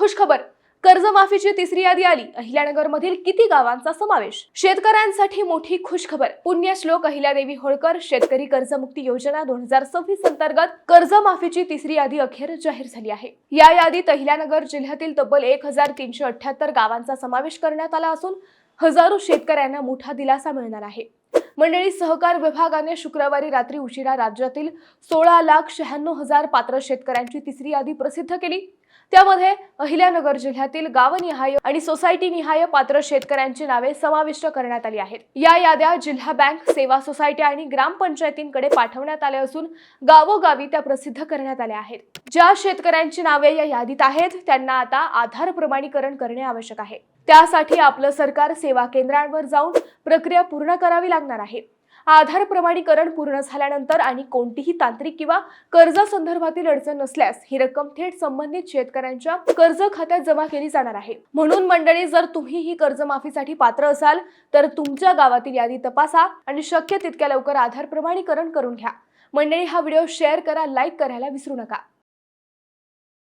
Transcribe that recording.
खुशखबर, कर्जमाफीची तिसरी यादी आली. अहिल्यानगरमधील किती गावांचा समावेश? शेतकऱ्यांसाठी मोठी खुशखबर. पुण्यश्लोक अहिल्यादेवी होळकर शेतकरी कर्जमुक्ती योजना 2026 अंतर्गत कर्जमाफीची तिसरी यादी अखेर जाहीर झाली आहे. या यादीत अहिल्यानगर जिल्ह्यातील तब्बल 1378 गावांचा समावेश करण्यात आला असून हजारो शेतकऱ्यांना मोठा दिलासा मिळणार आहे. मंडळी, सहकार विभागाने शुक्रवारी रात्री उशिरा राज्यातील 16,96,000 पात्र शेतकऱ्यांची तिसरी यादी प्रसिद्ध केली. त्यामध्ये अहिल्यानगर जिल्ह्यातील गावनिहाय आणि सोसायटीनिहाय पात्र शेतकऱ्यांची नावे समाविष्ट करण्यात आली आहेत. या याद्या जिल्हा बँक, सेवा सोसायट्या आणि ग्रामपंचायतींकडे पाठवण्यात आल्या असून गावोगावी त्या प्रसिद्ध करण्यात आल्या आहेत. ज्या शेतकऱ्यांची नावे या यादीत आहेत त्यांना आता आधार प्रमाणीकरण करणे आवश्यक आहे. त्यासाठी आपलं सरकार सेवा केंद्रांवर जाऊन प्रक्रिया पूर्ण करावी लागणार आहे. आधार प्रमाणीकरण पूर्ण झाल्यानंतर आणि कोणतीही तांत्रिक किंवा कर्जासंदर्भातील अडचण नसल्यास ही रक्कम थेट संबंधित शेतकऱ्यांच्या कर्ज खात्यात जमा केली जाणार आहे. म्हणून मंडळी, जर तुम्ही ही कर्जमाफीसाठी पात्र असाल तर तुमच्या गावातील यादी तपासा आणि शक्य तितक्या लवकर आधार प्रमाणीकरण करून घ्या. मंडळी, हा व्हिडिओ शेअर करा, लाईक करायला विसरू नका.